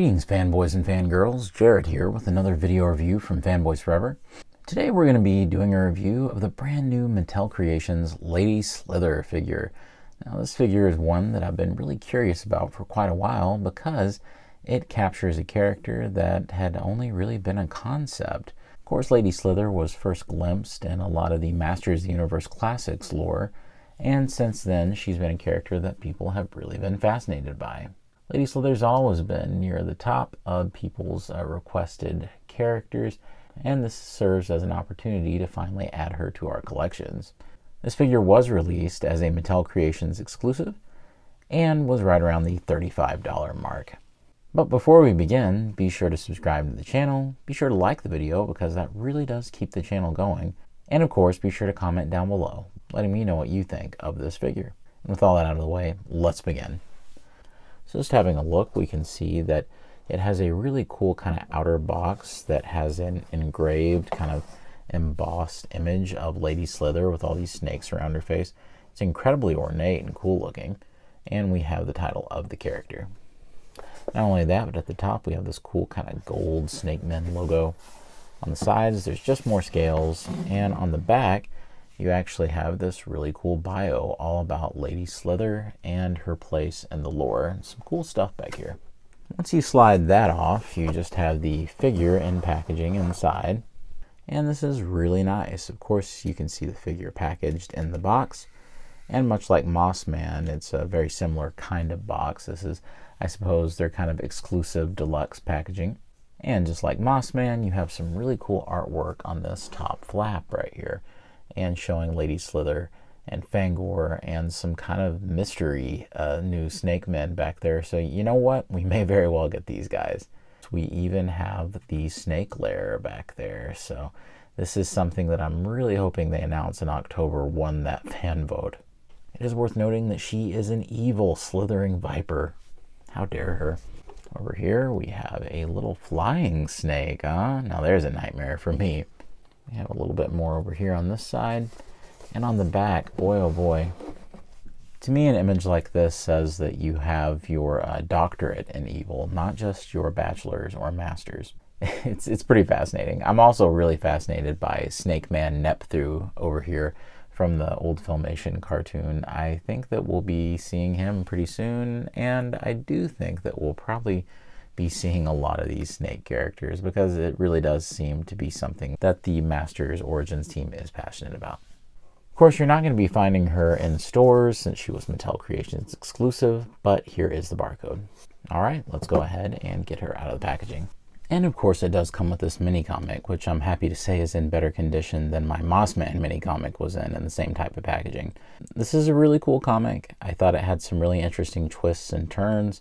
Greetings, fanboys and fangirls. Jared here with another video review from Fanboys Forever. Today we're going to be doing a review of the brand new Mattel Creations Lady Slither figure. Now this figure is one that I've been really curious about for quite a while because it captures a character that had only really been a concept. Of course, Lady Slither was first glimpsed in a lot of the Masters of the Universe Classics lore, and since then she's been a character that people have really been fascinated by. Lady Slither's always been near the top of people's requested characters, and this serves as an opportunity to finally add her to our collections. This figure was released as a Mattel Creations exclusive and was right around the $35 mark. But before we begin, be sure to subscribe to the channel, be sure to like the video because that really does keep the channel going, and of course be sure to comment down below, letting me know what you think of this figure. And with all that out of the way, let's begin. So just having a look, we can see that it has a really cool kind of outer box that has an engraved kind of embossed image of Lady Slither with all these snakes around her face. It's incredibly ornate and cool looking, and we have the title of the character. Not only that, but at the top we have this cool kind of gold Snake Men logo. On the sides there's just more scales, and on the back you actually have this really cool bio all about Lady Slither and her place in the lore. Some cool stuff back here. Once you slide that off, you just have the figure and packaging inside. And this is really nice. Of course, you can see the figure packaged in the box. And much like Mossman, it's a very similar kind of box. This is, I suppose, their kind of exclusive deluxe packaging. And just like Mossman, you have some really cool artwork on this top flap right here, and showing Lady Slither and Fangor and some kind of mystery new snake men back there. So you know what? We may very well get these guys. We even have the snake lair back there. So this is something that I'm really hoping they announce in October won that fan vote. It is worth noting that she is an evil slithering viper. How dare her. Over here we have a little flying snake, huh? Now there's a nightmare for me. We have a little bit more over here on this side, and on the back, boy oh boy. To me, an image like this says that you have your doctorate in evil, not just your bachelor's or master's. It's pretty fascinating. I'm also really fascinated by Snake Man Nepthu over here from the old Filmation cartoon. I think that we'll be seeing him pretty soon, and I do think that we'll probably be seeing a lot of these snake characters because it really does seem to be something that the Masters Origins team is passionate about. Of course, you're not going to be finding her in stores since she was Mattel Creations exclusive, but here is the barcode. All right, let's go ahead and get her out of the packaging. And of course, it does come with this mini comic, which I'm happy to say is in better condition than my Mossman mini comic was in the same type of packaging. This is a really cool comic. I thought it had some really interesting twists and turns,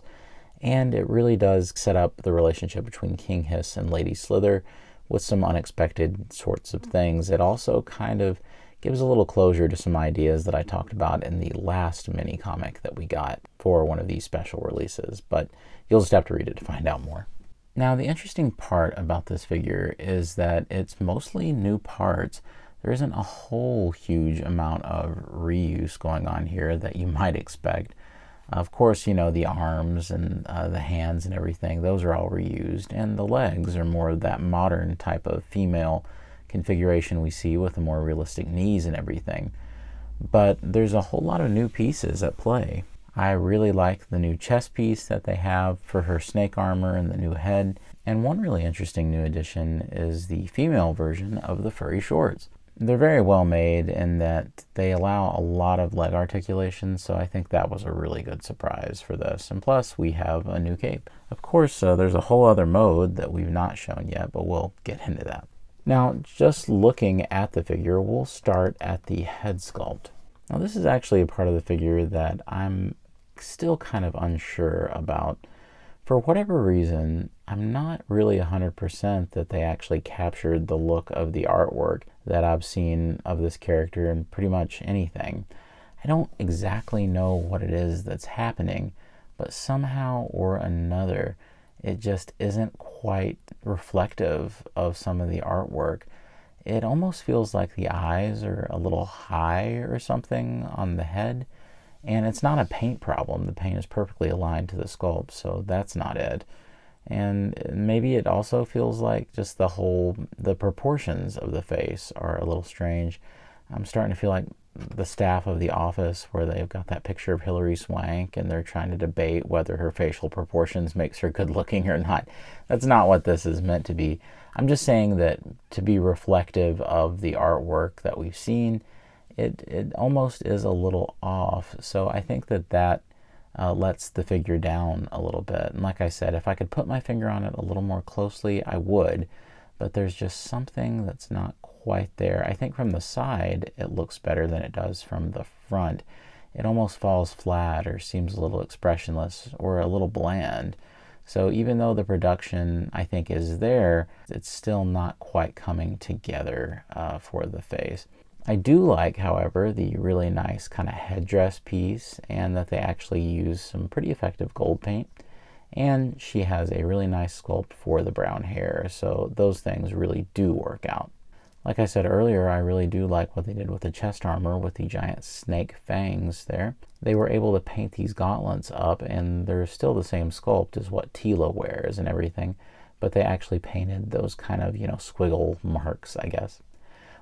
and it really does set up the relationship between King Hiss and Lady Slither with some unexpected sorts of things. It also kind of gives a little closure to some ideas that I talked about in the last mini comic that we got for one of these special releases, but you'll just have to read it to find out more. Now, the interesting part about this figure is that it's mostly new parts. There isn't a whole huge amount of reuse going on here that you might expect. Of course, you know, the arms and the hands and everything, those are all reused. And the legs are more of that modern type of female configuration we see with the more realistic knees and everything. But there's a whole lot of new pieces at play. I really like the new chest piece that they have for her snake armor and the new head. And one really interesting new addition is the female version of the furry shorts. They're very well made in that they allow a lot of leg articulation, so I think that was a really good surprise for this. And plus, we have a new cape. Of course, there's a whole other mode that we've not shown yet, but we'll get into that. Now, just looking at the figure, we'll start at the head sculpt. Now, this is actually a part of the figure that I'm still kind of unsure about. For whatever reason, I'm not really 100% that they actually captured the look of the artwork that I've seen of this character in pretty much anything. I don't exactly know what it is that's happening, but somehow or another, it just isn't quite reflective of some of the artwork. It almost feels like the eyes are a little high or something on the head, And it's not a paint problem. The paint is perfectly aligned to the sculpt, so that's not it. And maybe it also feels like just the proportions of the face are a little strange. I'm starting to feel like the staff of The Office, where they've got that picture of Hilary Swank and they're trying to debate whether her facial proportions makes her good looking or not. That's not what this is meant to be. I'm just saying that to be reflective of the artwork that we've seen, it almost is a little off. So I think that lets the figure down a little bit. And like I said, if I could put my finger on it a little more closely, I would. But there's just something that's not quite there. I think from the side, it looks better than it does from the front. It almost falls flat or seems a little expressionless or a little bland. So even though the production, I think, is there, it's still not quite coming together for the face. I do like, however, the really nice kind of headdress piece, and that they actually use some pretty effective gold paint. And she has a really nice sculpt for the brown hair, so those things really do work out. Like I said earlier, I really do like what they did with the chest armor with the giant snake fangs there. They were able to paint these gauntlets up, and they're still the same sculpt as what Tila wears and everything, but they actually painted those kind of, squiggle marks, I guess.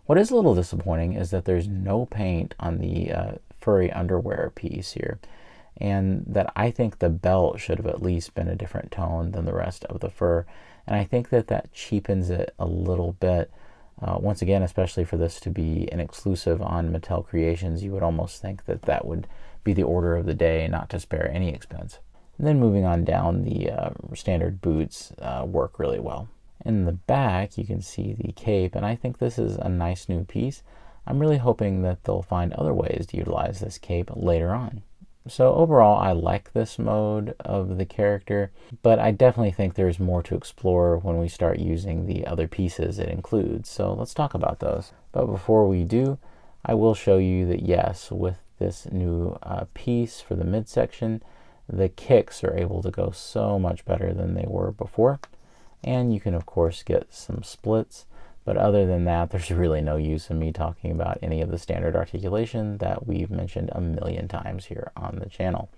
What is a little disappointing is that there's no paint on the furry underwear piece here, and that I think the belt should have at least been a different tone than the rest of the fur, and I think that cheapens it a little bit. Once again, especially for this to be an exclusive on Mattel Creations, you would almost think that would be the order of the day, not to spare any expense. And then moving on down, the standard boots work really well. In the back, you can see the cape, and I think this is a nice new piece. I'm really hoping that they'll find other ways to utilize this cape later on. So overall, I like this mode of the character, but I definitely think there's more to explore when we start using the other pieces it includes. So let's talk about those. But before we do, I will show you that yes, with this new piece for the midsection, the kicks are able to go so much better than they were before. And you can of course get some splits. But other than that, there's really no use in me talking about any of the standard articulation that we've mentioned a million times here on the channel.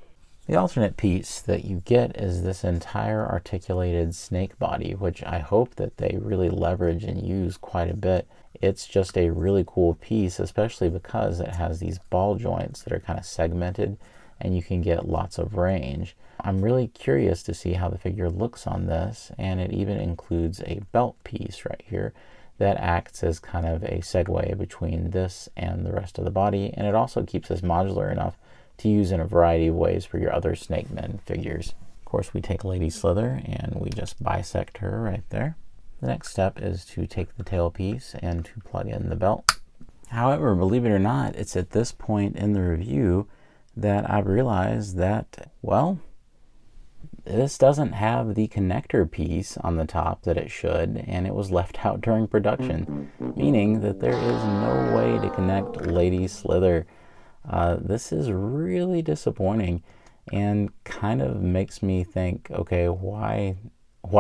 The alternate piece that you get is this entire articulated snake body, which I hope that they really leverage and use quite a bit. It's just a really cool piece, especially because it has these ball joints that are kind of segmented and you can get lots of range. I'm really curious to see how the figure looks on this, and it even includes a belt piece right here that acts as kind of a segue between this and the rest of the body, and it also keeps this modular enough to use in a variety of ways for your other Snake Men figures. Of course, we take Lady Slither and we just bisect her right there. The next step is to take the tail piece and to plug in the belt. However, believe it or not, it's at this point in the review that I've realized that, well, this doesn't have the connector piece on the top that it should, and it was left out during production, meaning that there is no way to connect Lady Slither. This is really disappointing and kind of makes me think, okay, why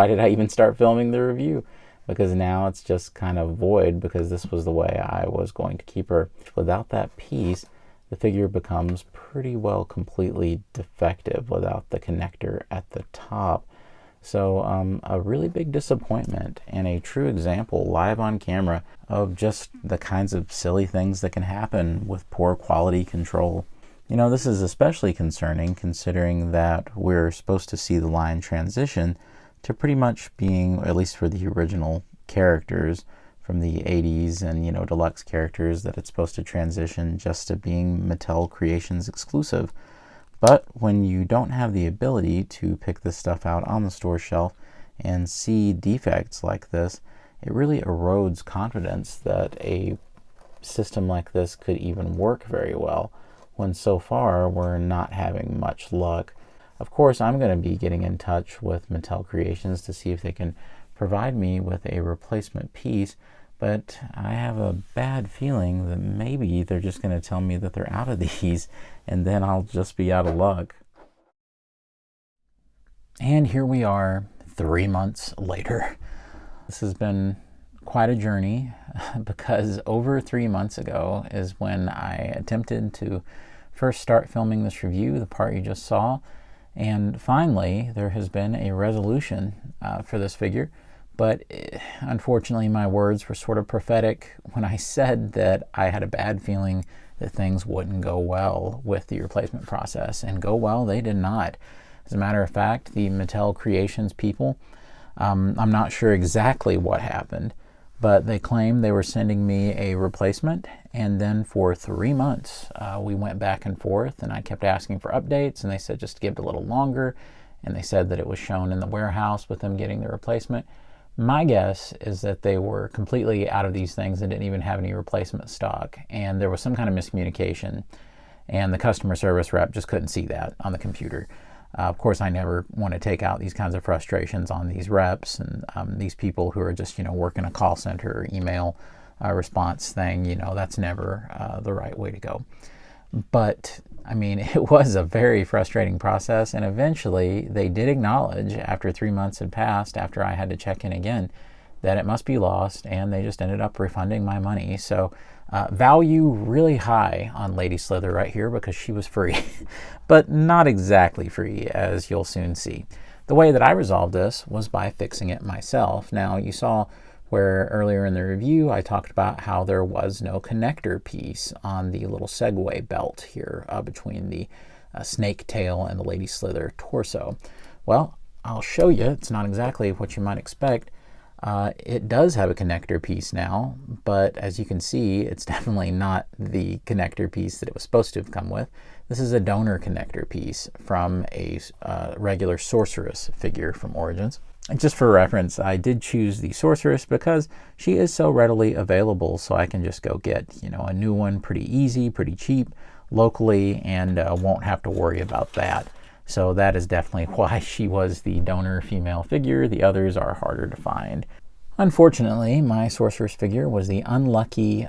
did I even start filming the review? Because now it's just kind of void, because this was the way I was going to keep her. Without that piece, the figure becomes pretty well completely defective without the connector at the top. So a really big disappointment, and a true example live on camera of just the kinds of silly things that can happen with poor quality control. This is especially concerning considering that we're supposed to see the line transition to pretty much being, at least for the original characters from the 80s and deluxe characters, that it's supposed to transition just to being Mattel Creations exclusive. But when you don't have the ability to pick this stuff out on the store shelf and see defects like this, it really erodes confidence that a system like this could even work very well, when so far we're not having much luck. Of course, I'm going to be getting in touch with Mattel Creations to see if they can provide me with a replacement piece, but I have a bad feeling that maybe they're just going to tell me that they're out of these, and then I'll just be out of luck. And here we are 3 months later. This has been quite a journey, because over 3 months ago is when I attempted to first start filming this review, the part you just saw, And finally, there has been a resolution for this figure. But unfortunately, my words were sort of prophetic when I said that I had a bad feeling that things wouldn't go well with the replacement process. And go well, they did not. As a matter of fact, the Mattel Creations people, I'm not sure exactly what happened, but they claimed they were sending me a replacement. And then for 3 months, we went back and forth, and I kept asking for updates, and they said just give it a little longer. And they said that it was shown in the warehouse with them getting the replacement. My guess is that they were completely out of these things and didn't even have any replacement stock. And there was some kind of miscommunication, and the customer service rep just couldn't see that on the computer. Of course, I never want to take out these kinds of frustrations on these reps and these people who are just, working a call center or email response thing. That's never the right way to go. But I mean, it was a very frustrating process, and eventually they did acknowledge, after 3 months had passed, after I had to check in again, that it must be lost, and they just ended up refunding my money. So value really high on Lady Slither right here because she was free, but not exactly free, as you'll soon see. The way that I resolved this was by fixing it myself. Now, you saw where earlier in the review I talked about how there was no connector piece on the little Segway belt here between the snake tail and the Lady Slither torso. Well, I'll show you. It's not exactly what you might expect. It does have a connector piece now, but as you can see, it's definitely not the connector piece that it was supposed to have come with. This is a donor connector piece from a regular Sorceress figure from Origins. And just for reference, I did choose the Sorceress because she is so readily available, so I can just go get, a new one pretty easy, pretty cheap, locally, and won't have to worry about that. So that is definitely why she was the donor female figure. The others are harder to find. Unfortunately, my Sorceress figure was the unlucky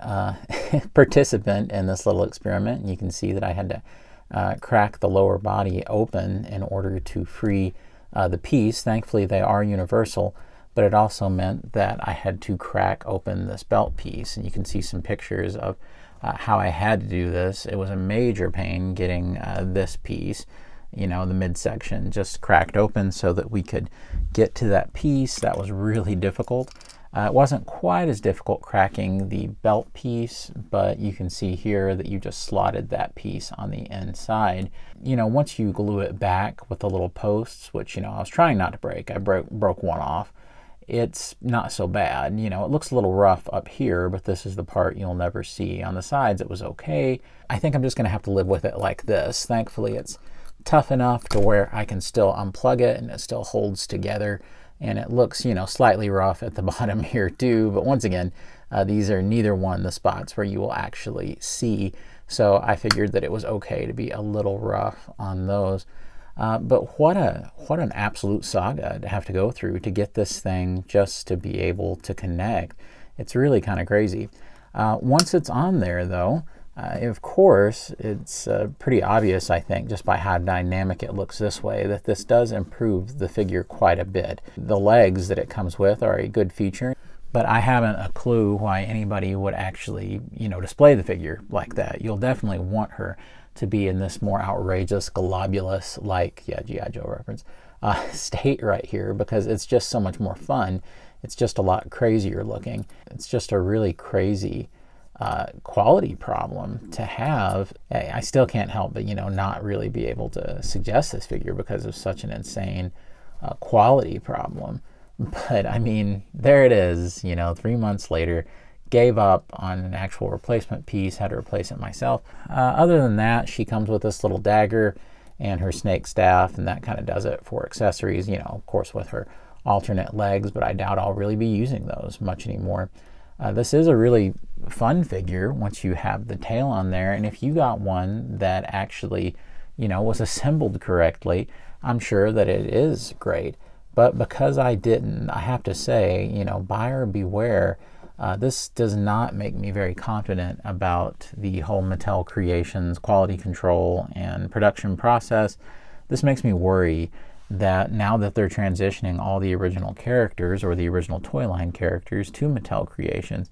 participant in this little experiment. And you can see that I had to crack the lower body open in order to free the piece. Thankfully, they are universal, but it also meant that I had to crack open this belt piece. And you can see some pictures of how I had to do this. It was a major pain getting this piece, the midsection just cracked open so that we could get to that piece. That was really difficult. It wasn't quite as difficult cracking the belt piece, but you can see here that you just slotted that piece on the inside. Once you glue it back with the little posts, which, I was trying not to break. I broke one off. It's not so bad. It looks a little rough up here, but this is the part you'll never see. On the sides, it was okay. I think I'm just going to have to live with it like this. Thankfully, it's tough enough to where I can still unplug it and it still holds together. And it looks, slightly rough at the bottom here too. But once again, these are neither one the spots where you will actually see. So I figured that it was okay to be a little rough on those. But what an absolute saga to have to go through to get this thing just to be able to connect. It's really kind of crazy. Once it's on there though, of course, it's pretty obvious, I think, just by how dynamic it looks this way, that this does improve the figure quite a bit. The legs that it comes with are a good feature, but I haven't a clue why anybody would actually, display the figure like that. You'll definitely want her to be in this more outrageous, globulous, like, G.I. Joe reference, state right here, because it's just so much more fun. It's just a lot crazier looking. It's just a really crazy quality problem to have. I still can't help but, not really be able to suggest this figure because of such an insane quality problem. But I mean, there it is, 3 months later, gave up on an actual replacement piece, had to replace it myself. Other than that, she comes with this little dagger and her snake staff, and that kind of does it for accessories, of course with her alternate legs, but I doubt I'll really be using those much anymore. This is a really fun figure once you have the tail on there, and if you got one that actually, was assembled correctly, I'm sure that it is great. But because I didn't, I have to say, buyer beware. This does not make me very confident about the whole Mattel Creations quality control and production process. This makes me worry that now that they're transitioning all the original characters or the original toy line characters to Mattel Creations,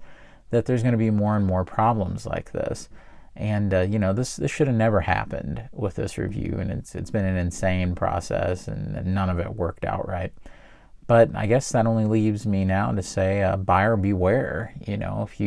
that there's going to be more and more problems like this. And you know, this should have never happened with this review, and it's been an insane process, and none of it worked out right. But I guess that only leaves me now to say, buyer beware. You know, if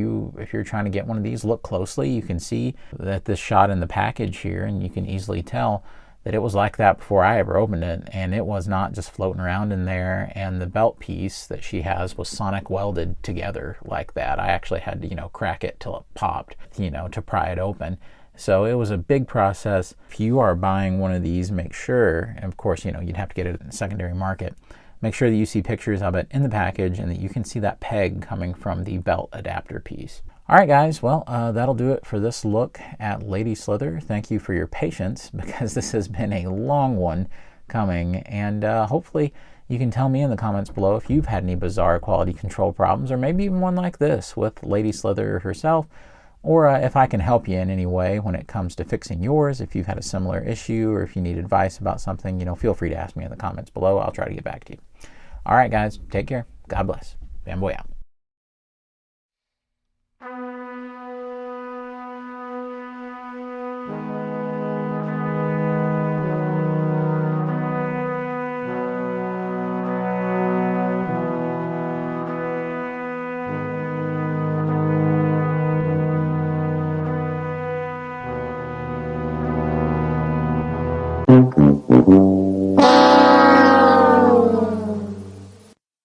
you're trying to get one of these, look closely. You can see that this shot in the package here, and you can easily tell that it was like that before I ever opened it, and it was not just floating around in there. And the belt piece that she has was sonic welded together like that. I actually had to, you know, crack it till it popped, you know, to pry it open. So it was a big process. If you are buying one of these, make sure, and of course, you know, you'd have to get it in the secondary market, make sure that you see pictures of it in the package and that you can see that peg coming from the belt adapter piece. All right, guys, well, that'll do it for this look at Lady Slither. Thank you for your patience, because this has been a long one coming, and hopefully you can tell me in the comments below if you've had any bizarre quality control problems, or maybe even one like this with Lady Slither herself, or if I can help you in any way when it comes to fixing yours. If you've had a similar issue, or if you need advice about something, you know, feel free to ask me in the comments below. I'll try to get back to you. All right, guys, take care. God bless. Fanboy out.